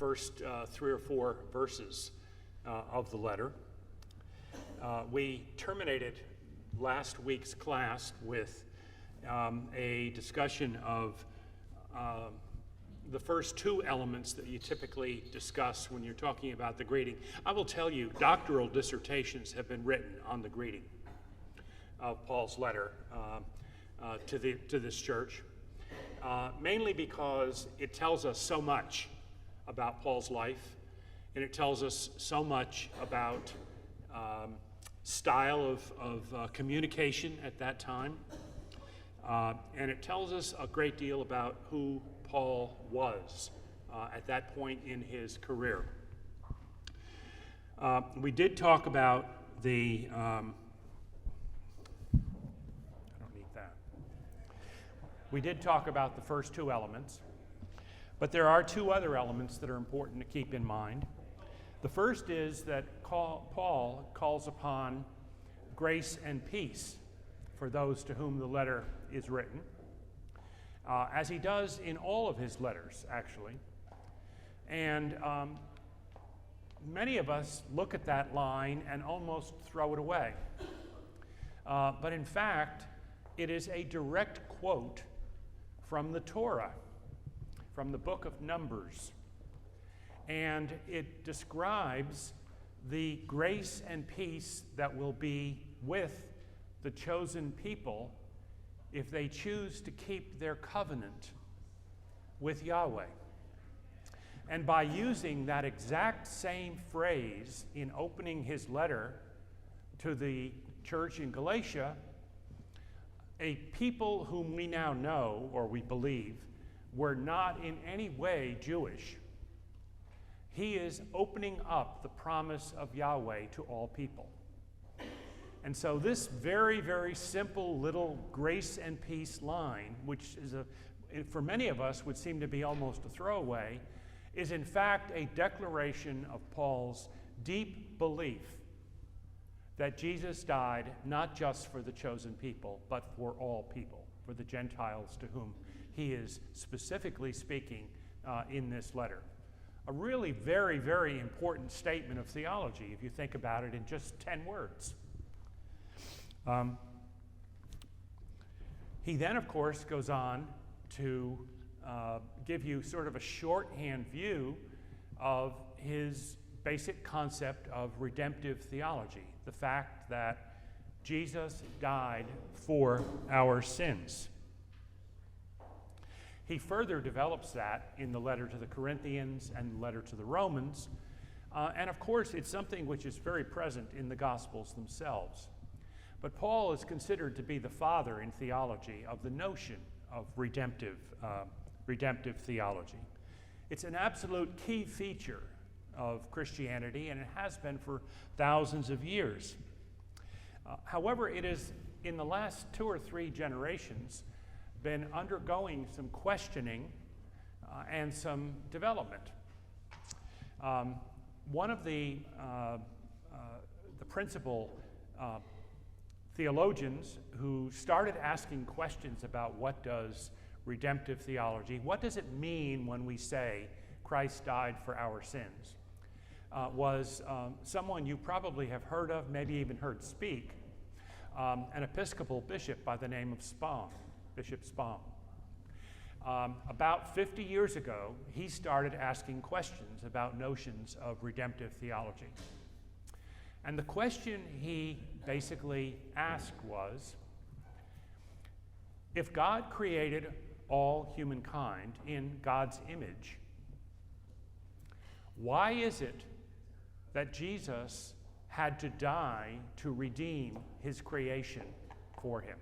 first 3 or 4 verses of the letter. We terminated last week's class with a discussion of the first 2 elements that you typically discuss when you're talking about the greeting. I will tell you, doctoral dissertations have been written on the greeting of Paul's letter to this church, mainly because it tells us so much about Paul's life, and it tells us so much about style of communication at that time, and it tells us a great deal about who Paul was at that point in his career. We did talk about the We did talk about the first 2 elements, but there are 2 other elements that are important to keep in mind. The first is that Paul calls upon grace and peace for those to whom the letter is written, as he does in all of his letters, actually. And many of us look at that line and almost throw it away. But in fact, it is a direct quote from the Torah, from the book of Numbers. And it describes the grace and peace that will be with the chosen people if they choose to keep their covenant with Yahweh. And by using that exact same phrase in opening his letter to the church in Galatia, a people whom we now know, or we believe, were not in any way Jewish, he is opening up the promise of Yahweh to all people. And so this very, very simple little grace and peace line, which is for many of us would seem to be almost a throwaway, is in fact a declaration of Paul's deep belief that Jesus died not just for the chosen people, but for all people, for the Gentiles to whom he is specifically speaking in this letter. A really very, very important statement of theology, if you think about it in just 10 words. He then, of course, goes on to give you sort of a shorthand view of his basic concept of redemptive theology, the fact that Jesus died for our sins. He further develops that in the letter to the Corinthians and the letter to the Romans, and of course it's something which is very present in the Gospels themselves. But Paul is considered to be the father in theology of the notion of redemptive theology. It's an absolute key feature of Christianity, and it has been for thousands of years. However, it is in the last 2 or 3 generations been undergoing some questioning and some development. One of the principal theologians who started asking questions about what does redemptive theology, what does it mean when we say Christ died for our sins, was someone you probably have heard of, maybe even heard speak, an Episcopal bishop by the name of Spong, Bishop Spong. About 50 years ago, he started asking questions about notions of redemptive theology. And the question he basically asked was, if God created all humankind in God's image, why is it that Jesus had to die to redeem his creation for him?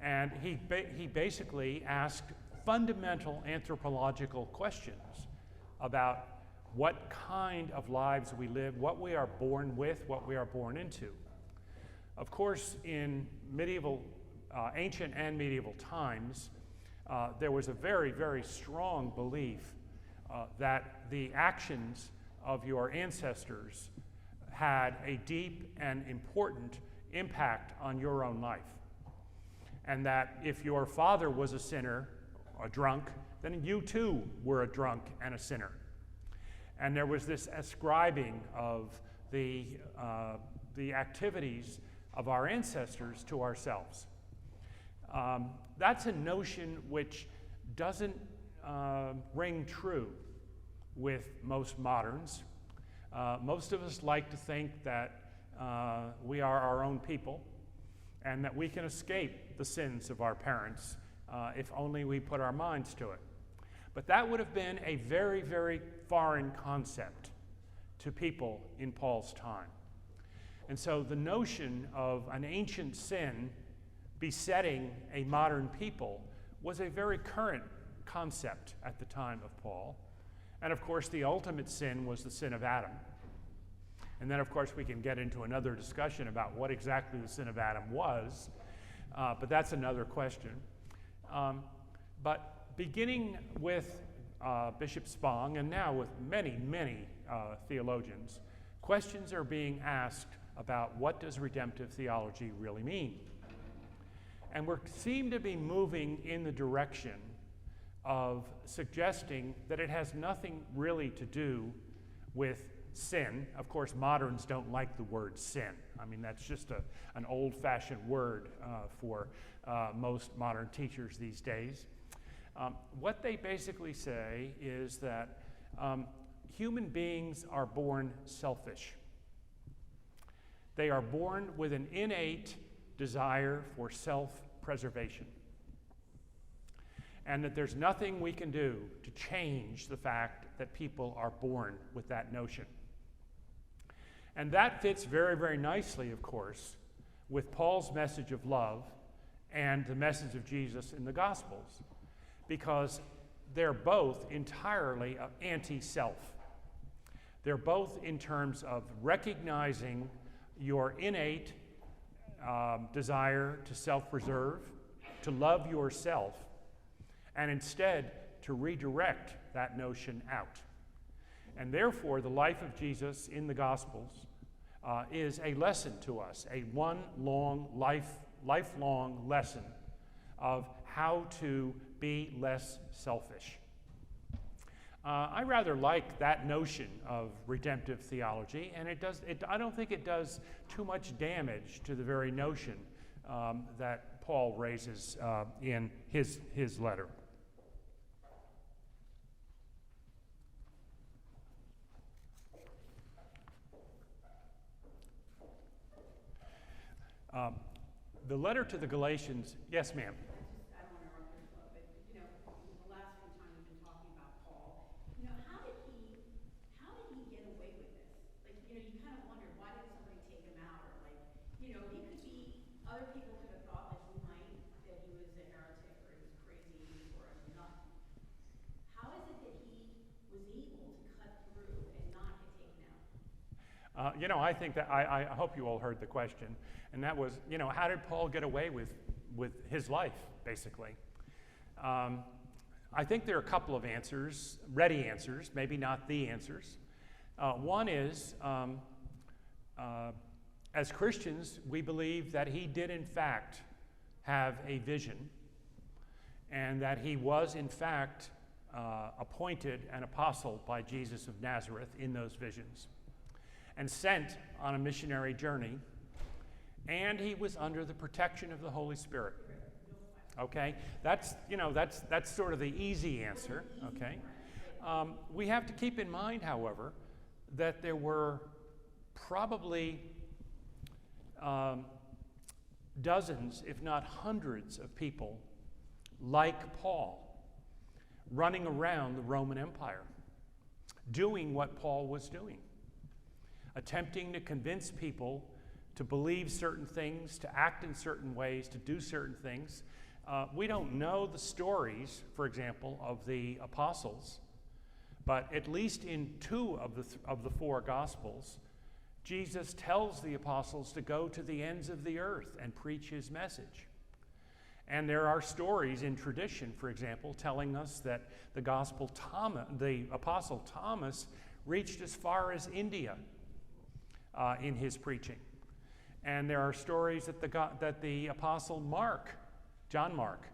And he basically asked fundamental anthropological questions about what kind of lives we live, what we are born with, what we are born into. Of course, in ancient and medieval times, there was a very, very strong belief that the actions of your ancestors had a deep and important impact on your own life. And that if your father was a sinner, a drunk, then you too were a drunk and a sinner. And there was this ascribing of the activities of our ancestors to ourselves. That's a notion which doesn't ring true with most moderns. Most of us like to think that we are our own people and that we can escape the sins of our parents if only we put our minds to it. But that would have been a very, very foreign concept to people in Paul's time. And so the notion of an ancient sin besetting a modern people was a very current concept at the time of Paul. And of course, the ultimate sin was the sin of Adam. And then, of course, we can get into another discussion about what exactly the sin of Adam was, but that's another question. But beginning with Bishop Spong, and now with many, many theologians, questions are being asked about what does redemptive theology really mean? And we seem to be moving in the direction of suggesting that it has nothing really to do with sin. Of course, moderns don't like the word sin. I mean, that's just an old-fashioned word for most modern teachers these days. What they basically say is that human beings are born selfish. They are born with an innate desire for self-preservation. And that there's nothing we can do to change the fact that people are born with that notion. And that fits very, very nicely, of course, with Paul's message of love and the message of Jesus in the Gospels, because they're both entirely anti-self. They're both in terms of recognizing your innate desire to self-preserve, to love yourself, and instead to redirect that notion out. And therefore, the life of Jesus in the Gospels is a lesson to us, a lifelong lesson of how to be less selfish. I rather like that notion of redemptive theology, and I don't think it does too much damage to the very notion that Paul raises in his letter. The letter to the Galatians, yes, ma'am. I don't want to interrupt your flow, but the last few times we've been talking about Paul, how did he get away with this? Like, you kind of wonder, why did somebody take him out? Or he could be, other people could have thought that he was a heretic or he was crazy or a nut. How is it that he was able to cut through and not get taken out? I think that I hope you all heard the question, and that was, how did Paul get away with his life, basically? I think there are a couple of answers, ready answers, maybe not the answers. One is, as Christians, we believe that he did in fact have a vision, and that he was in fact appointed an apostle by Jesus of Nazareth in those visions, and sent on a missionary journey, and he was under the protection of the Holy Spirit. Okay, that's sort of the easy answer. Okay, we have to keep in mind, however, that there were probably dozens, if not hundreds, of people like Paul running around the Roman Empire, doing what Paul was doing, attempting to convince people to believe certain things, to act in certain ways, to do certain things. We don't know the stories, for example, of the apostles, but at least in two of the four Gospels, Jesus tells the apostles to go to the ends of the earth and preach his message. And there are stories in tradition, for example, telling us that the apostle Thomas reached as far as India in his preaching. And there are stories that the apostle John Mark,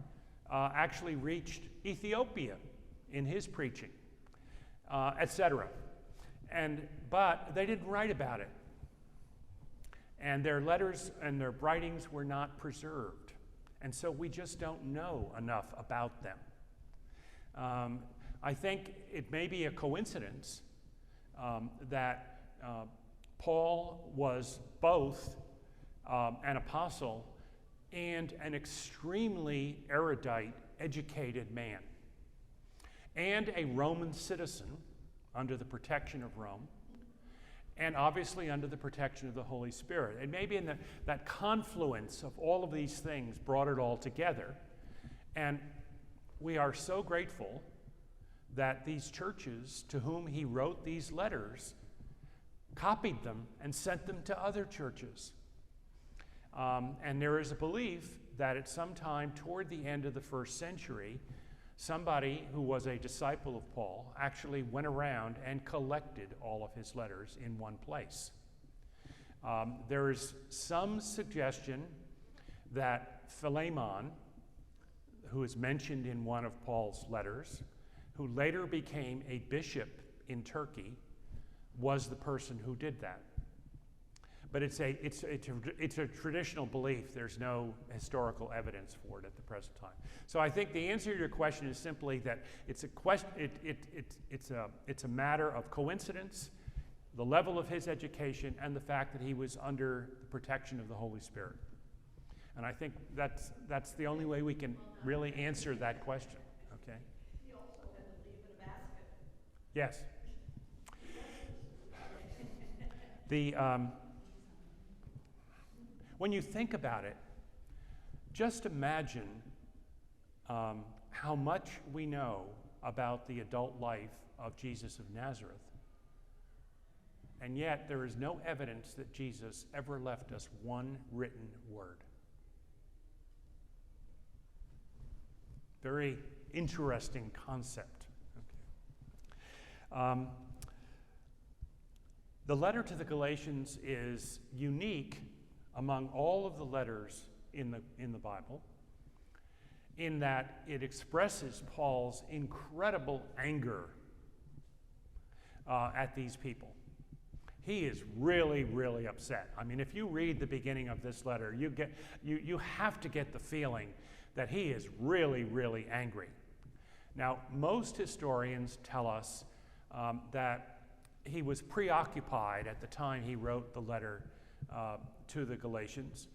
actually reached Ethiopia in his preaching, etc. But they didn't write about it. And their letters and their writings were not preserved. And so we just don't know enough about them. I think it may be a coincidence that Paul was both an apostle and an extremely erudite, educated man, and a Roman citizen under the protection of Rome, and obviously under the protection of the Holy Spirit. And maybe in that confluence of all of these things brought it all together. And we are so grateful that these churches to whom he wrote these letters copied them and sent them to other churches. And there is a belief that at some time toward the end of the first century, somebody who was a disciple of Paul actually went around and collected all of his letters in one place. There is some suggestion that Philemon, who is mentioned in one of Paul's letters, who later became a bishop in Turkey, was the person who did that. But it's a traditional belief. There's no historical evidence for it at the present time. So I think the answer to your question is simply that it's a matter of coincidence, the level of his education, and the fact that he was under the protection of the Holy Spirit. And I think that's the only way we can really answer that question. Okay. He also had to leave in a basket. Yes. When you think about it, just imagine how much we know about the adult life of Jesus of Nazareth, and yet there is no evidence that Jesus ever left us one written word. Very interesting concept. Okay. The letter to the Galatians is unique among all of the letters in the Bible, in that it expresses Paul's incredible anger at these people. He is really, really upset. I mean, if you read the beginning of this letter, you have to get the feeling that he is really, really angry. Now, most historians tell us that he was preoccupied at the time he wrote the letter to the Galatians.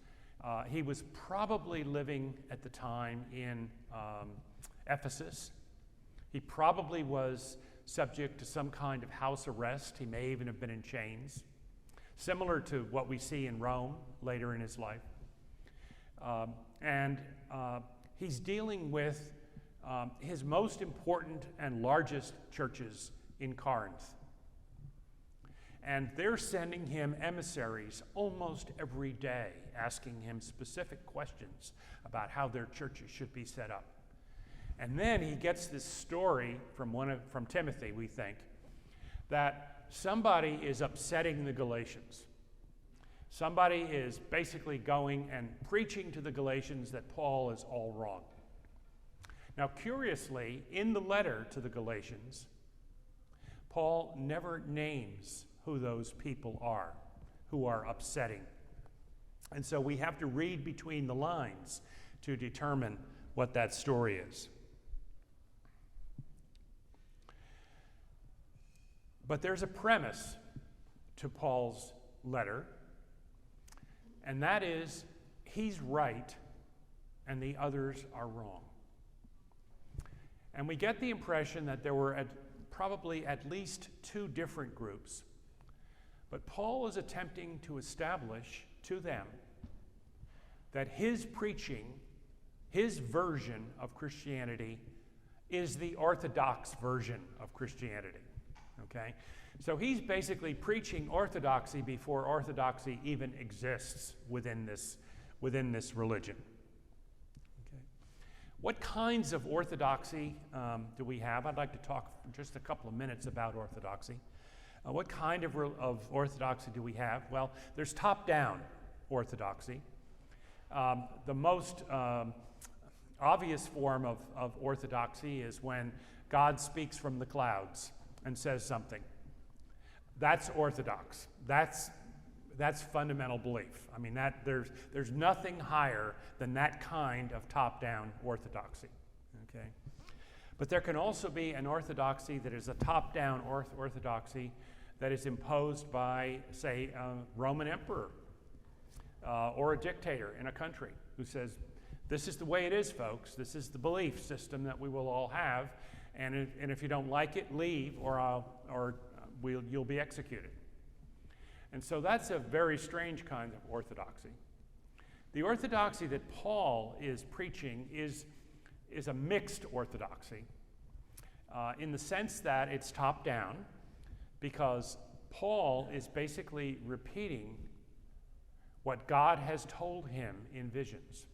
He was probably living at the time in Ephesus. He probably was subject to some kind of house arrest. He may even have been in chains, similar to what we see in Rome later in his life. And he's dealing with his most important and largest churches in Corinth. And they're sending him emissaries almost every day, asking him specific questions about how their churches should be set up. And then he gets this story from Timothy, we think, that somebody is upsetting the Galatians. Somebody is basically going and preaching to the Galatians that Paul is all wrong. Now, curiously, in the letter to the Galatians, Paul never names who those people are who are upsetting. And so we have to read between the lines to determine what that story is. But there's a premise to Paul's letter, and that is he's right and the others are wrong. And we get the impression that there were probably at least two different groups. But Paul is attempting to establish to them that his preaching, his version of Christianity, is the orthodox version of Christianity. Okay? So he's basically preaching orthodoxy before orthodoxy even exists within this religion. Okay. What kinds of orthodoxy do we have? I'd like to talk for just a couple of minutes about orthodoxy. What kind of orthodoxy do we have? Well, there's top-down orthodoxy. The most obvious form of orthodoxy is when God speaks from the clouds and says something. That's orthodox. That's fundamental belief. I mean, there's nothing higher than that kind of top-down orthodoxy. Okay? But there can also be an orthodoxy that is a top-down orthodoxy that is imposed by, say, a Roman emperor or a dictator in a country who says, this is the way it is, folks. This is the belief system that we will all have, and if you don't like it, leave, or you'll be executed. And so that's a very strange kind of orthodoxy. The orthodoxy that Paul is preaching is a mixed orthodoxy in the sense that it's top-down, because Paul is basically repeating what God has told him in visions.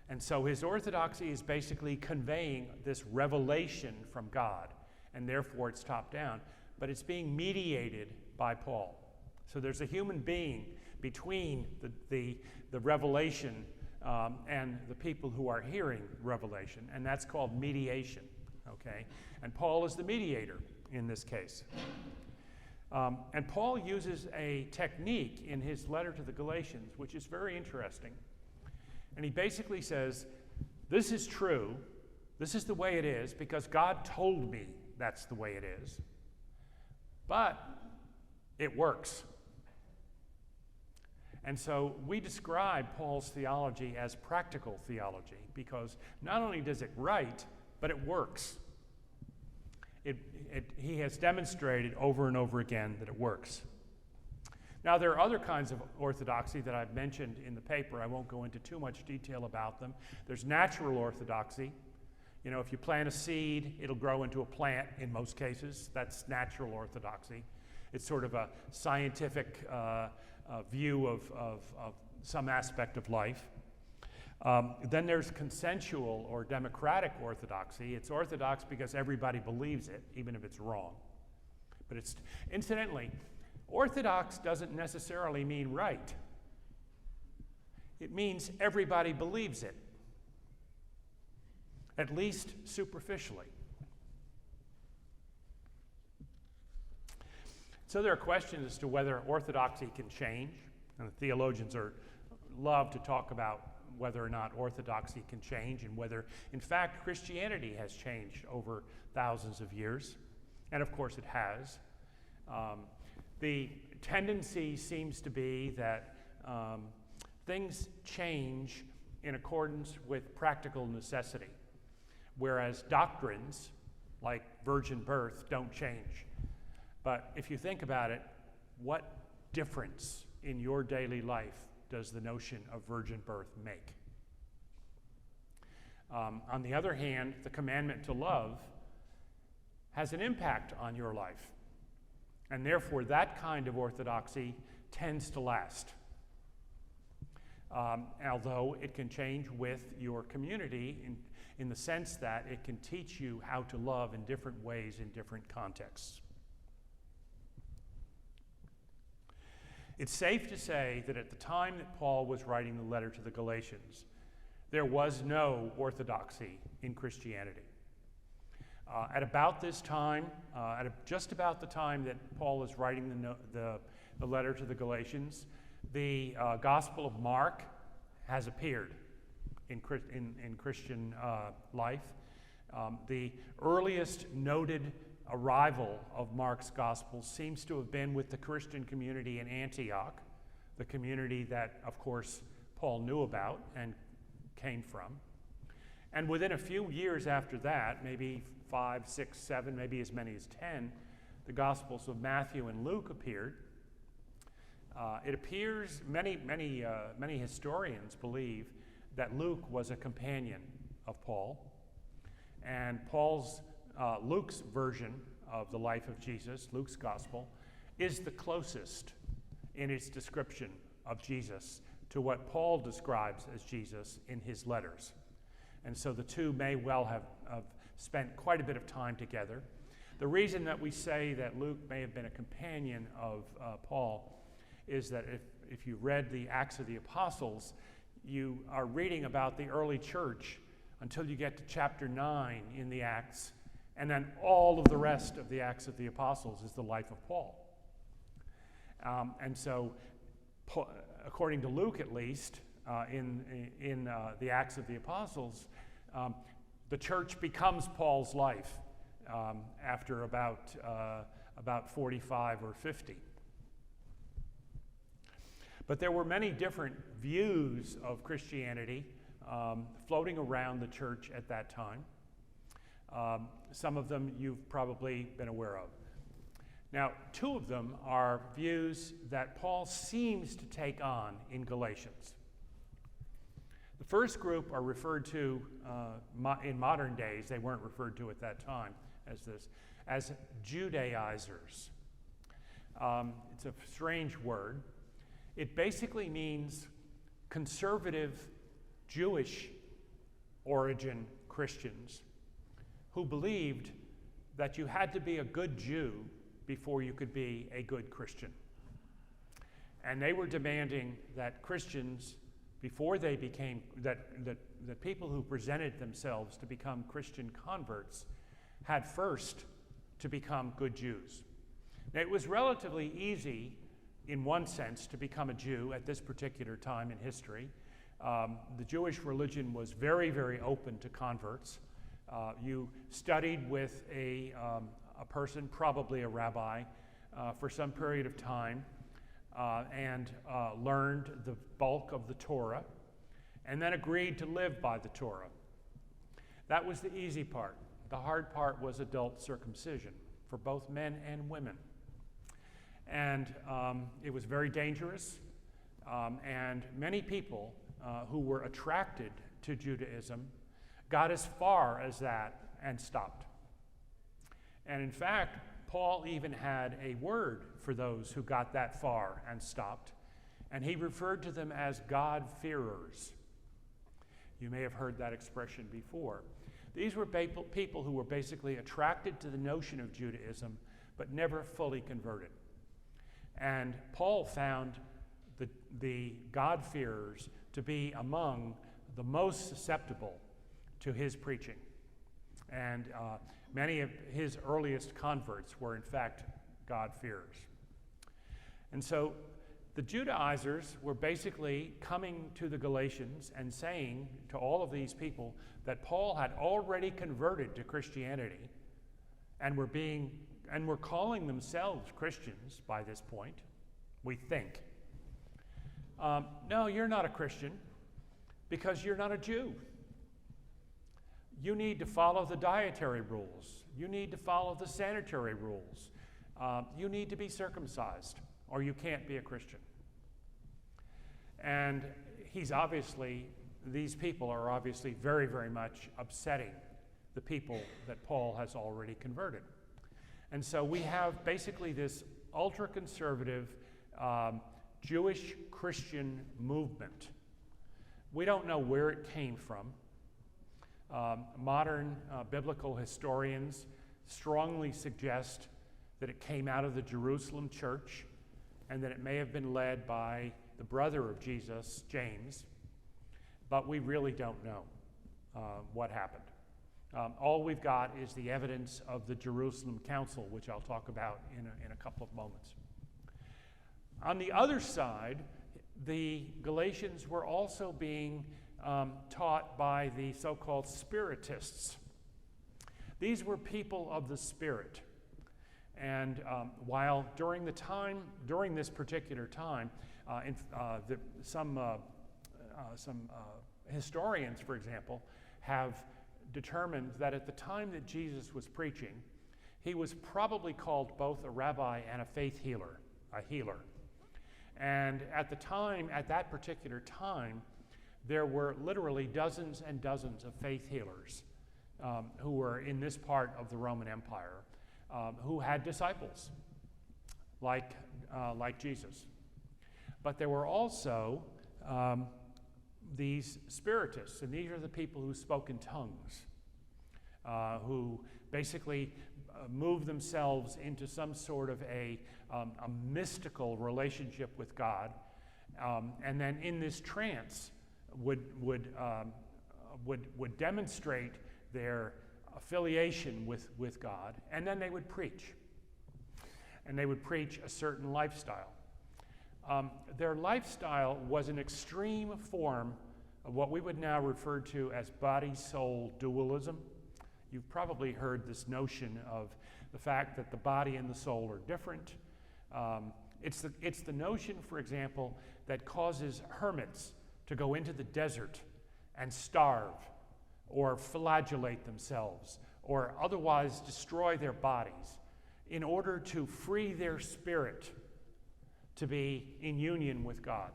And so his orthodoxy is basically conveying this revelation from God, and therefore it's top-down, but it's being mediated by Paul. So there's a human being between the revelation and the people who are hearing revelation, and that's called mediation, okay? And Paul is the mediator in this case. And Paul uses a technique in his letter to the Galatians, which is very interesting. And he basically says, this is true, this is the way it is, because God told me that's the way it is, but it works. And so we describe Paul's theology as practical theology, because not only does it right, but it works. He has demonstrated over and over again that it works. Now, there are other kinds of orthodoxy that I've mentioned in the paper. I won't go into too much detail about them. There's natural orthodoxy. You know, if you plant a seed, it'll grow into a plant in most cases. That's natural orthodoxy. It's sort of a scientific view of some aspect of life. Then there's consensual or democratic orthodoxy. It's orthodox because everybody believes it, even if it's wrong. But it's, incidentally, orthodox doesn't necessarily mean right. It means everybody believes it, at least superficially. So there are questions as to whether orthodoxy can change, and the theologians love to talk about whether or not orthodoxy can change and whether, in fact, Christianity has changed over thousands of years. And of course it has. The tendency seems to be that things change in accordance with practical necessity, whereas doctrines like virgin birth don't change. But if you think about it, what difference in your daily life does the notion of virgin birth make? On the other hand, the commandment to love has an impact on your life. And therefore, that kind of orthodoxy tends to last. Although it can change with your community in the sense that it can teach you how to love in different ways in different contexts. It's safe to say that at the time that Paul was writing the letter to the Galatians, there was no orthodoxy in Christianity. At about this time, just about the time that Paul is writing the letter to the Galatians, the Gospel of Mark has appeared in Christian life. The earliest noted arrival of Mark's Gospel seems to have been with the Christian community in Antioch, the community that, of course, Paul knew about and came from. And within a few years after that, maybe 5, 6, 7, maybe as many as 10, the Gospels of Matthew and Luke appeared. It appears many historians believe that Luke was a companion of Paul, and Luke's version of the life of Jesus, Luke's Gospel, is the closest in its description of Jesus to what Paul describes as Jesus in his letters. And so the two may well have spent quite a bit of time together. The reason that we say that Luke may have been a companion of Paul is that if you read the Acts of the Apostles, you are reading about the early church until you get to chapter 9 in the Acts, and then all of the rest of the Acts of the Apostles is the life of Paul. And so, according to Luke at least, in the Acts of the Apostles, the church becomes Paul's life after about 45 or 50. But there were many different views of Christianity floating around the church at that time. Some of them you've probably been aware of. Now, two of them are views that Paul seems to take on in Galatians. The first group are referred to in modern days, they weren't referred to at that time as Judaizers. It's a strange word. It basically means conservative Jewish origin Christians who believed that you had to be a good Jew before you could be a good Christian. And they were demanding that Christians, before they became, that people who presented themselves to become Christian converts had first to become good Jews. Now, it was relatively easy, in one sense, to become a Jew at this particular time in history. The Jewish religion was very, very open to converts. You studied with a person, probably a rabbi, for some period of time and learned the bulk of the Torah, and then agreed to live by the Torah. That was the easy part. The hard part was adult circumcision for both men and women. And it was very dangerous, and many people who were attracted to Judaism got as far as that and stopped. And in fact, Paul even had a word for those who got that far and stopped, and he referred to them as God-fearers. You may have heard that expression before. These were people who were basically attracted to the notion of Judaism, but never fully converted. And Paul found the God-fearers to be among the most susceptible to his preaching. And many of his earliest converts were, in fact, God-fearers. And so the Judaizers were basically coming to the Galatians and saying to all of these people that Paul had already converted to Christianity and were calling themselves Christians by this point, we think. No, you're not a Christian because you're not a Jew. You need to follow the dietary rules. You need to follow the sanitary rules. You need to be circumcised, or you can't be a Christian. And these people are obviously very, very much upsetting the people that Paul has already converted. And so we have basically this ultra-conservative Jewish Christian movement. We don't know where it came from. Modern biblical historians strongly suggest that it came out of the Jerusalem church and that it may have been led by the brother of Jesus, James, but we really don't know what happened. All we've got is the evidence of the Jerusalem Council, which I'll talk about in a couple of moments. On the other side, the Galatians were also being taught by the so-called Spiritists. These were people of the Spirit. And while during this particular time, some historians, for example, have determined that at the time that Jesus was preaching, he was probably called both a rabbi and a faith healer, a healer. And at that particular time, there were literally dozens and dozens of faith healers who were in this part of the Roman Empire who had disciples like Jesus. But there were also these Spiritists, and these are the people who spoke in tongues, who basically moved themselves into some sort of a mystical relationship with God, and then in this trance would would demonstrate their affiliation with God, and then they would preach. And they would preach a certain lifestyle. Their lifestyle was an extreme form of what we would now refer to as body-soul dualism. You've probably heard this notion of the fact that the body and the soul are different. It's the notion, for example, that causes hermits to go into the desert and starve or flagellate themselves or otherwise destroy their bodies in order to free their spirit to be in union with God.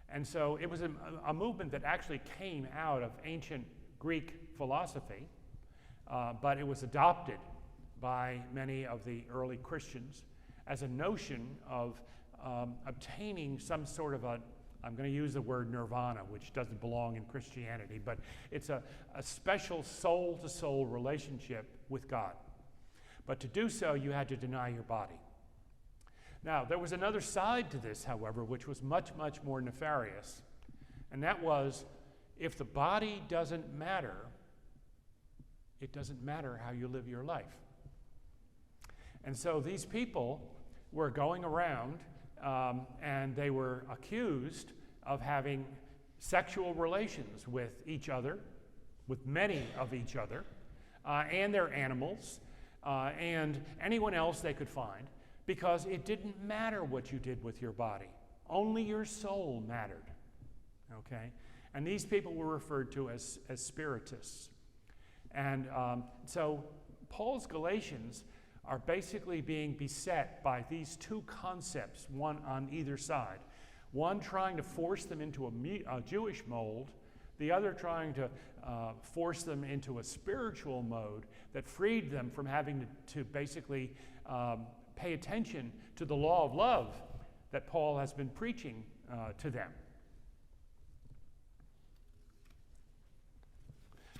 And so it was a movement that actually came out of ancient Greek philosophy, but it was adopted by many of the early Christians as a notion of obtaining some sort of I'm going to use the word nirvana, which doesn't belong in Christianity, but it's a special soul-to-soul relationship with God. But to do so, you had to deny your body. Now, there was another side to this, however, which was much, much more nefarious, and that was, if the body doesn't matter, it doesn't matter how you live your life. And so these people were going around and they were accused of having sexual relations with each other, with many of each other, and their animals, and anyone else they could find, because it didn't matter what you did with your body. Only your soul mattered, okay? And these people were referred to as spiritists. And so Paul's Galatians are basically being beset by these two concepts, one on either side. One trying to force them into a Jewish mold, the other trying to force them into a spiritual mode that freed them from having to basically pay attention to the law of love that Paul has been preaching to them.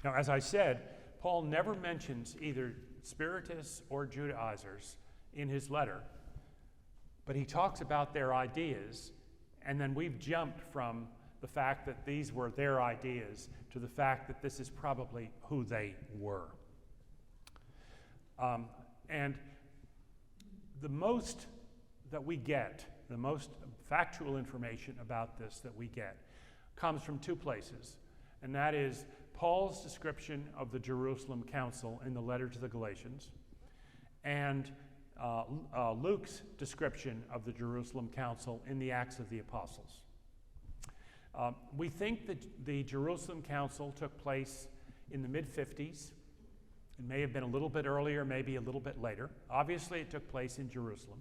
Now, as I said, Paul never mentions either Spiritists or Judaizers in his letter, but he talks about their ideas, and then we've jumped from the fact that these were their ideas to the fact that this is probably who they were. And the most that we get, the most factual information about this that we get, comes from two places, and that is Paul's description of the Jerusalem Council in the letter to the Galatians, and Luke's description of the Jerusalem Council in the Acts of the Apostles. We think that the Jerusalem Council took place in the mid-50s. It may have been a little bit earlier, maybe a little bit later. Obviously, it took place in Jerusalem.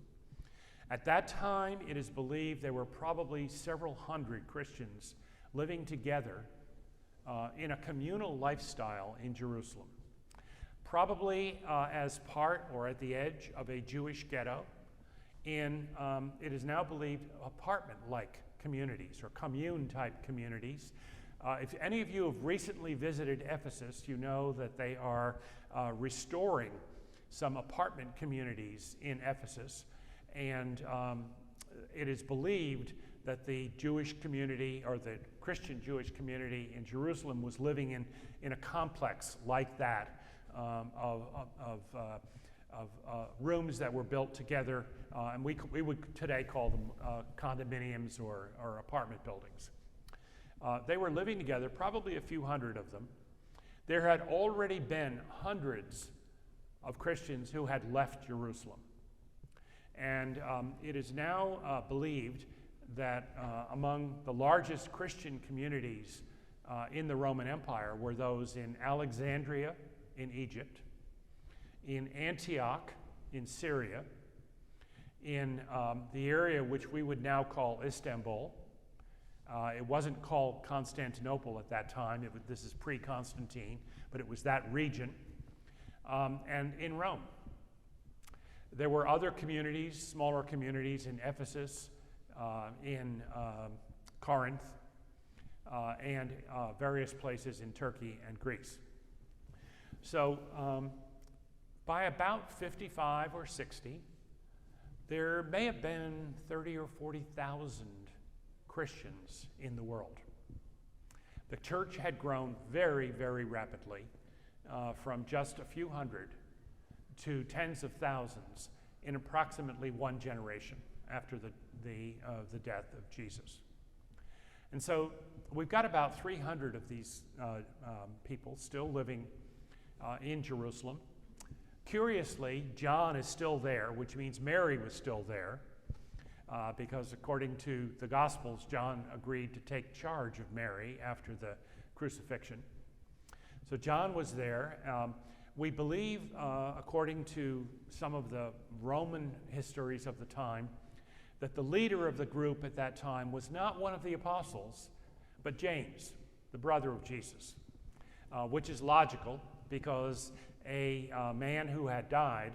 At that time, it is believed there were probably several hundred Christians living together in a communal lifestyle in Jerusalem, probably as part or at the edge of a Jewish ghetto in, it is now believed, apartment-like communities or commune-type communities. If any of you have recently visited Ephesus, you know that they are restoring some apartment communities in Ephesus, and it is believed that the Jewish community, or the Christian Jewish community in Jerusalem, was living in a complex like that of rooms that were built together, and we would today call them condominiums or apartment buildings. They were living together, probably a few hundred of them. There had already been hundreds of Christians who had left Jerusalem. And it is now believed that among the largest Christian communities in the Roman Empire were those in Alexandria in Egypt, in Antioch in Syria, in the area which we would now call Istanbul. It wasn't called Constantinople at that time. This is pre-Constantine, but it was that region, and in Rome. There were other communities, smaller communities in Ephesus, in Corinth, and various places in Turkey and Greece. So by about 55 or 60, there may have been 30 or 40,000 Christians in the world. The church had grown very, very rapidly from just a few hundred to tens of thousands in approximately one generation after the death of Jesus. And so we've got about 300 of these people still living in Jerusalem. Curiously, John is still there, which means Mary was still there, because according to the Gospels, John agreed to take charge of Mary after the crucifixion. So John was there. We believe, according to some of the Roman histories of the time, that the leader of the group at that time was not one of the apostles, but James, the brother of Jesus, which is logical because a man who had died,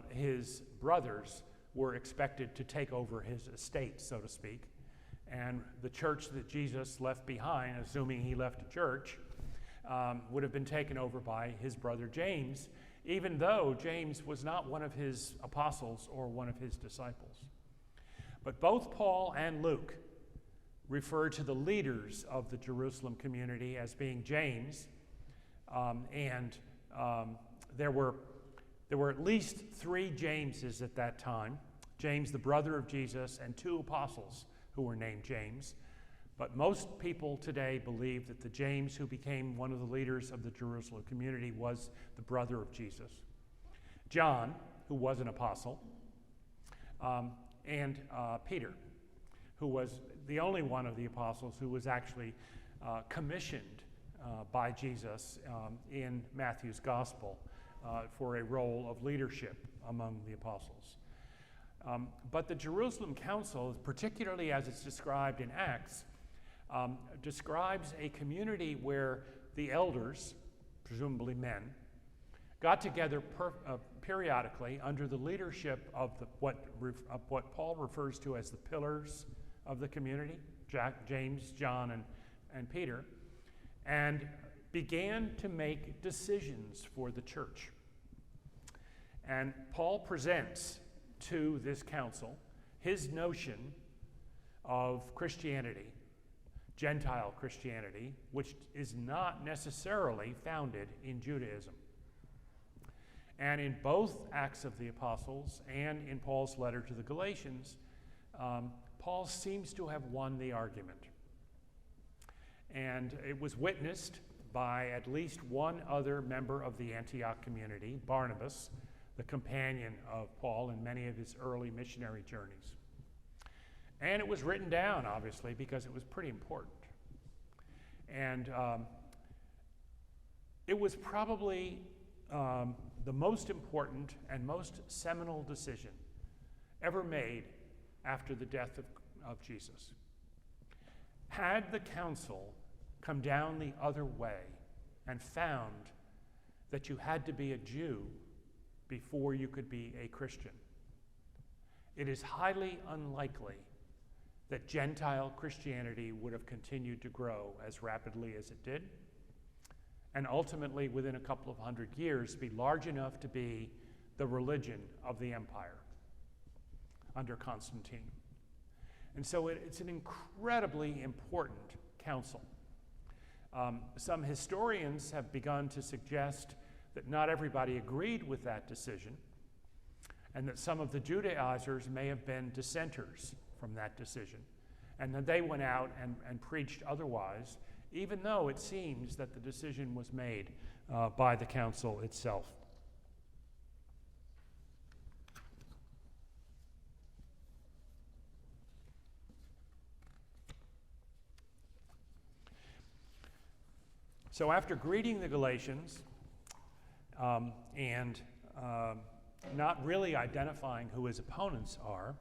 his brothers were expected to take over his estate, so to speak, and the church that Jesus left behind, assuming he left a church, would have been taken over by his brother James, even though James was not one of his apostles or one of his disciples. But both Paul and Luke refer to the leaders of the Jerusalem community as being James, and there were at least 3 Jameses at that time: James, the brother of Jesus, and 2 apostles who were named James. But most people today believe that the James who became one of the leaders of the Jerusalem community was the brother of Jesus. John, who was an apostle, and Peter, who was the only one of the apostles who was actually commissioned by Jesus in Matthew's gospel for a role of leadership among the apostles. But the Jerusalem Council, particularly as it's described in Acts, describes a community where the elders, presumably men, got together periodically under the leadership of what Paul refers to as the pillars of the community, James, John, and Peter, and began to make decisions for the church. And Paul presents to this council his notion of Christianity, Gentile Christianity, which is not necessarily founded in Judaism. And in both Acts of the Apostles and in Paul's letter to the Galatians, Paul seems to have won the argument. And it was witnessed by at least one other member of the Antioch community, Barnabas, the companion of Paul in many of his early missionary journeys. And it was written down, obviously, because it was pretty important. And it was probably the most important and most seminal decision ever made after the death of Jesus. Had the council come down the other way and found that you had to be a Jew before you could be a Christian, it is highly unlikely that Gentile Christianity would have continued to grow as rapidly as it did, and ultimately, within a couple of hundred years, be large enough to be the religion of the empire under Constantine. And so it's an incredibly important council. Some historians have begun to suggest that not everybody agreed with that decision, and that some of the Judaizers may have been dissenters from that decision, and that they went out and preached otherwise, even though it seems that the decision was made by the council itself. So after greeting the Galatians and not really identifying who his opponents are,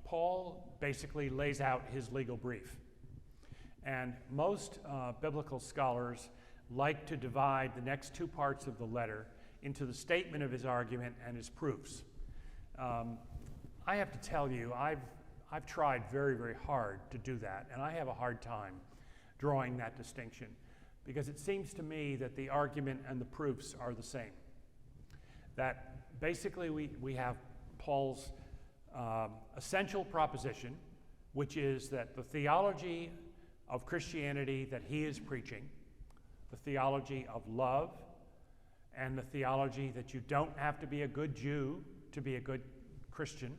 Paul basically lays out his legal brief. And most biblical scholars like to divide the next 2 parts of the letter into the statement of his argument and his proofs. I have to tell you, I've tried very, very hard to do that, and I have a hard time drawing that distinction, because it seems to me that the argument and the proofs are the same. That basically we have Paul's essential proposition, which is that the theology of Christianity that he is preaching, the theology of love, and the theology that you don't have to be a good Jew to be a good Christian,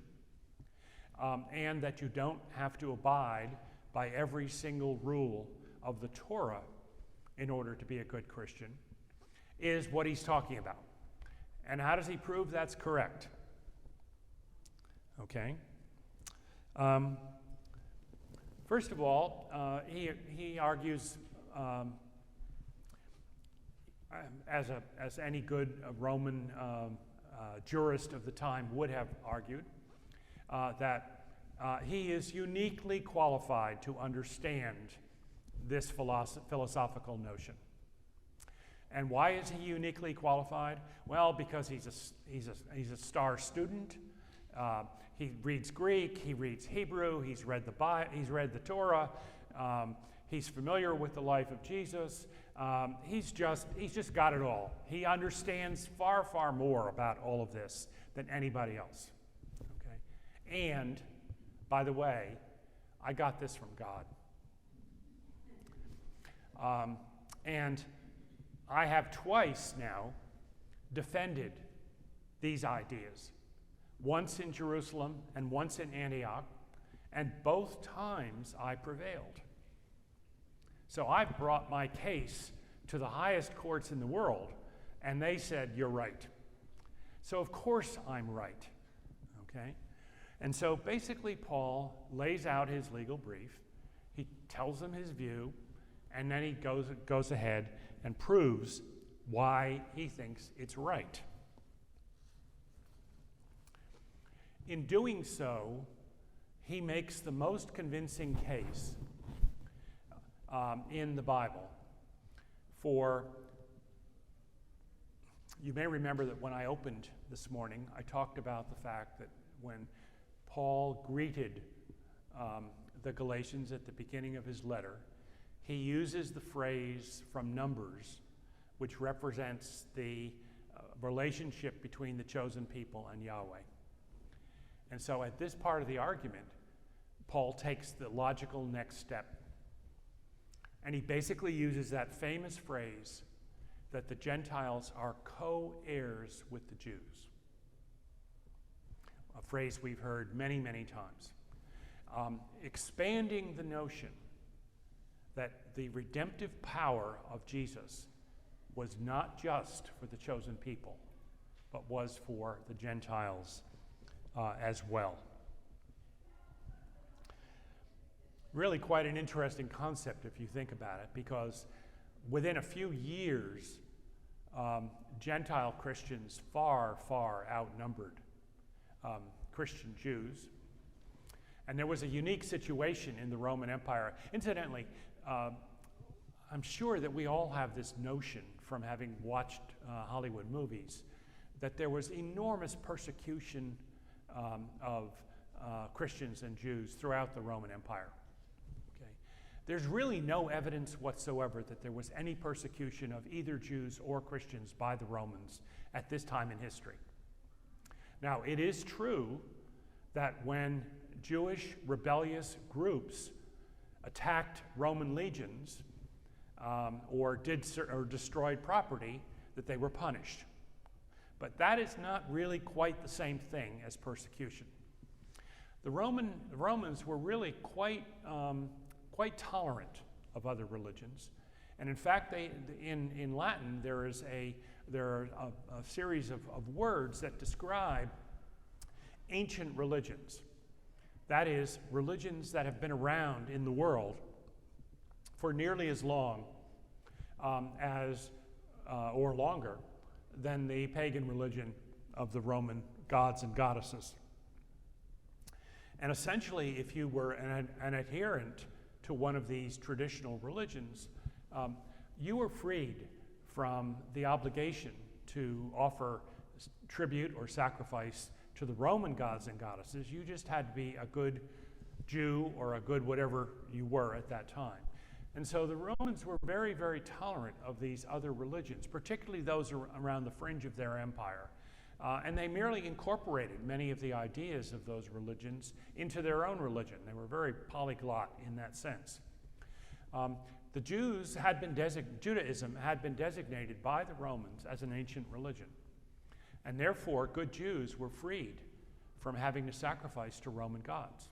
and that you don't have to abide by every single rule of the Torah in order to be a good Christian, is what he's talking about. And how does he prove that's correct? Okay. First of all, he argues, as any good Roman jurist of the time would have argued, that he is uniquely qualified to understand this philosophical notion. And why is he uniquely qualified? Well, because he's a star student. He reads Greek, he reads Hebrew, he's read the Torah, he's familiar with the life of Jesus. He's just got it all. He understands far, far more about all of this than anybody else. Okay? And, by the way, I got this from God. And I have twice now defended these ideas. Once in Jerusalem and once in Antioch, and both times I prevailed. So I've brought my case to the highest courts in the world, and they said, you're right. So of course I'm right, okay? And so basically Paul lays out his legal brief, he tells them his view, and then he goes ahead and proves why he thinks it's right. In doing so, he makes the most convincing case in the Bible for, you may remember that when I opened this morning, I talked about the fact that when Paul greeted the Galatians at the beginning of his letter, he uses the phrase from Numbers, which represents the relationship between the chosen people and Yahweh. And so at this part of the argument, Paul takes the logical next step. And he basically uses that famous phrase that the Gentiles are co-heirs with the Jews. A phrase we've heard many, many times. Expanding the notion that the redemptive power of Jesus was not just for the chosen people, but was for the Gentiles as well. Really quite an interesting concept if you think about it, because within a few years, Gentile Christians far, far outnumbered Christian Jews. And there was a unique situation in the Roman Empire. Incidentally, I'm sure that we all have this notion from having watched Hollywood movies that there was enormous persecution of Christians and Jews throughout the Roman Empire. Okay? There's really no evidence whatsoever that there was any persecution of either Jews or Christians by the Romans at this time in history. Now, it is true that when Jewish rebellious groups attacked Roman legions or destroyed property, that they were punished. But that is not really quite the same thing as persecution. The Romans were really quite tolerant of other religions, and in fact, in Latin there are a series of words that describe ancient religions. That is, religions that have been around in the world for nearly as long or longer than the pagan religion of the Roman gods and goddesses. And essentially, if you were an adherent to one of these traditional religions, you were freed from the obligation to offer tribute or sacrifice to the Roman gods and goddesses. You just had to be a good Jew or a good whatever you were at that time. And so the Romans were very, very tolerant of these other religions, particularly those around the fringe of their empire. And they merely incorporated many of the ideas of those religions into their own religion. They were very polyglot in that sense. The Judaism had been designated by the Romans as an ancient religion. And therefore, good Jews were freed from having to sacrifice to Roman gods.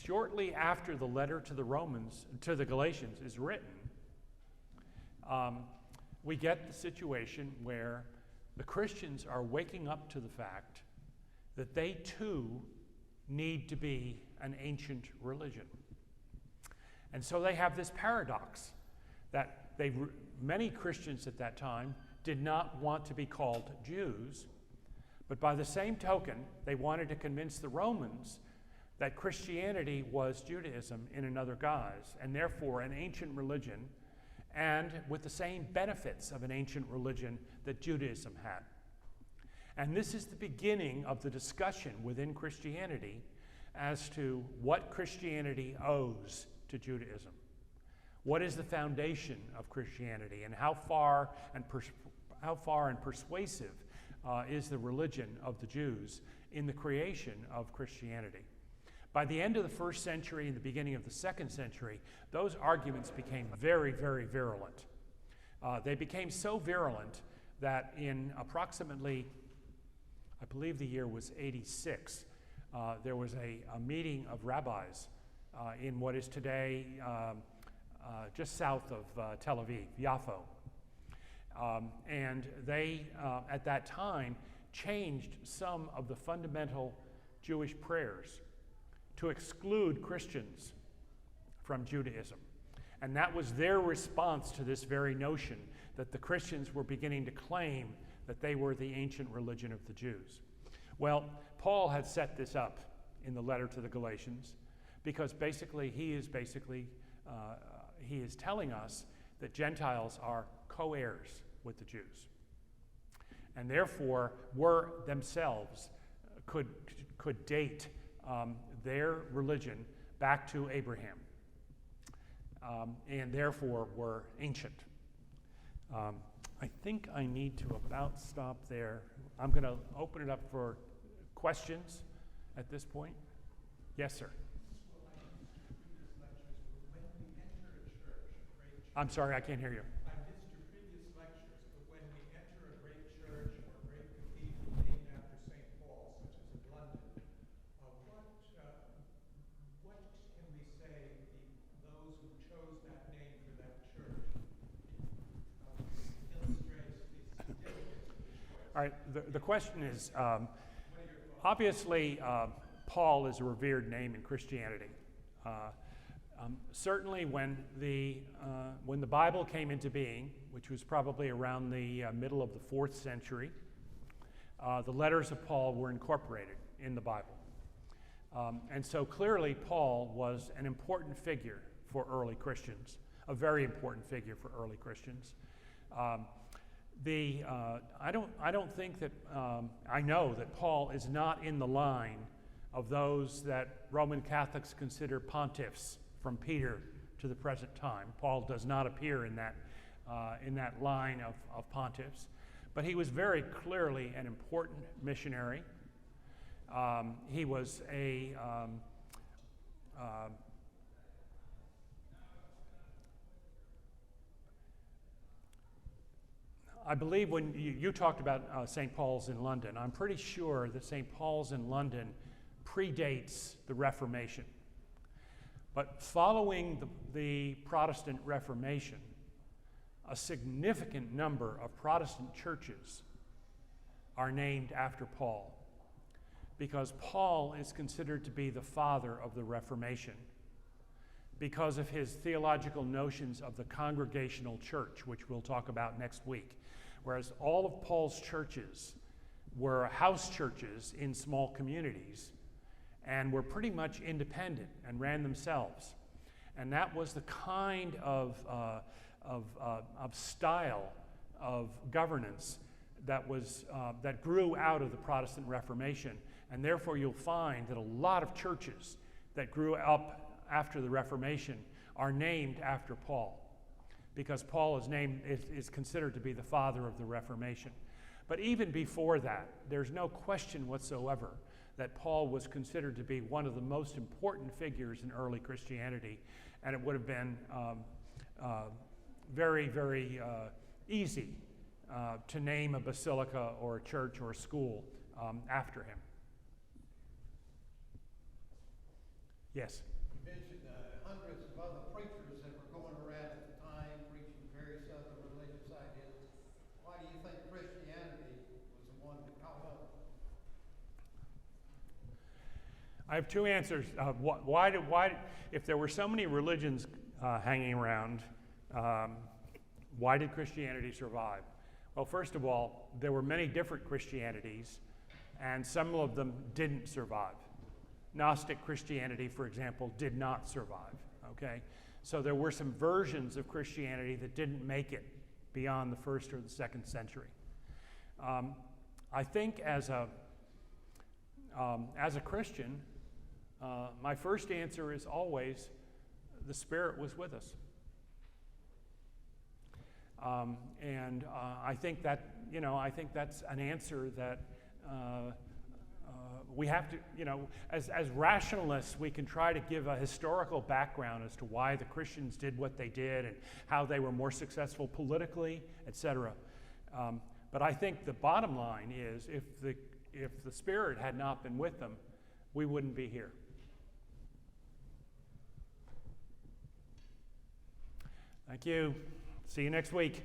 Shortly after the letter to the Galatians is written, we get the situation where the Christians are waking up to the fact that they too need to be an ancient religion. And so they have this paradox that many Christians at that time did not want to be called Jews, but by the same token, they wanted to convince the Romans that Christianity was Judaism in another guise, and therefore an ancient religion, and with the same benefits of an ancient religion that Judaism had. And this is the beginning of the discussion within Christianity as to what Christianity owes to Judaism. What is the foundation of Christianity, and how far and persuasive is the religion of the Jews in the creation of Christianity? By the end of the first century and the beginning of the second century, those arguments became very, very virulent. They became so virulent that in approximately, I believe the year was 86, there was a meeting of rabbis in what is today just south of Tel Aviv, Yaffo. And they, at that time, changed some of the fundamental Jewish prayers to exclude Christians from Judaism. And that was their response to this very notion that the Christians were beginning to claim that they were the ancient religion of the Jews. Well, Paul had set this up in the letter to the Galatians because he is telling us that Gentiles are co-heirs with the Jews, and therefore themselves could date their religion back to Abraham, and therefore were ancient. I think I need to about stop there. I'm going to open it up for questions at this point. Yes, sir. I'm sorry, I can't hear you. I missed your previous lectures, but when we enter a great church or a great cathedral named after St. Paul, such as in London, what can we say those who chose that name for that church illustrates the significance of the choice? All right, the question is, obviously, Paul is a revered name in Christianity. Certainly when the Bible came into being, which was probably around the middle of the 4th century, the letters of Paul were incorporated in the Bible. And so clearly Paul was an important figure for early Christians, a very important figure for early Christians. I don't think that, I know that Paul is not in the line of those that Roman Catholics consider pontiffs from Peter to the present time. Paul does not appear in that line of pontiffs, but he was very clearly an important missionary. He was I believe when you talked about St. Paul's in London, I'm pretty sure that St. Paul's in London predates the Reformation. But following the Protestant Reformation, a significant number of Protestant churches are named after Paul, because Paul is considered to be the father of the Reformation because of his theological notions of the congregational church, which we'll talk about next week. Whereas all of Paul's churches were house churches in small communities and were pretty much independent and ran themselves. And that was the kind of style of governance that grew out of the Protestant Reformation. And therefore you'll find that a lot of churches that grew up after the Reformation are named after Paul, because Paul is considered to be the father of the Reformation. But even before that, there's no question whatsoever that Paul was considered to be one of the most important figures in early Christianity, and it would have been very, very easy to name a basilica or a church or a school after him. Yes? You mentioned hundreds of other preachers that were going around at the time preaching various other religious ideas. Why do you think Christianity was the one that caught up? I have two answers. Why, if there were so many religions hanging around, why did Christianity survive? Well, first of all, there were many different Christianities, and some of them didn't survive. Gnostic Christianity, for example, did not survive, okay? So there were some versions of Christianity that didn't make it beyond the first or the second century. I think as a Christian, my first answer is always the Spirit was with us. I think that, I think that's an answer that we have to, as rationalists, we can try to give a historical background as to why the Christians did what they did and how they were more successful politically, etc. But I think the bottom line is if the Spirit had not been with them, we wouldn't be here. Thank you. See you next week.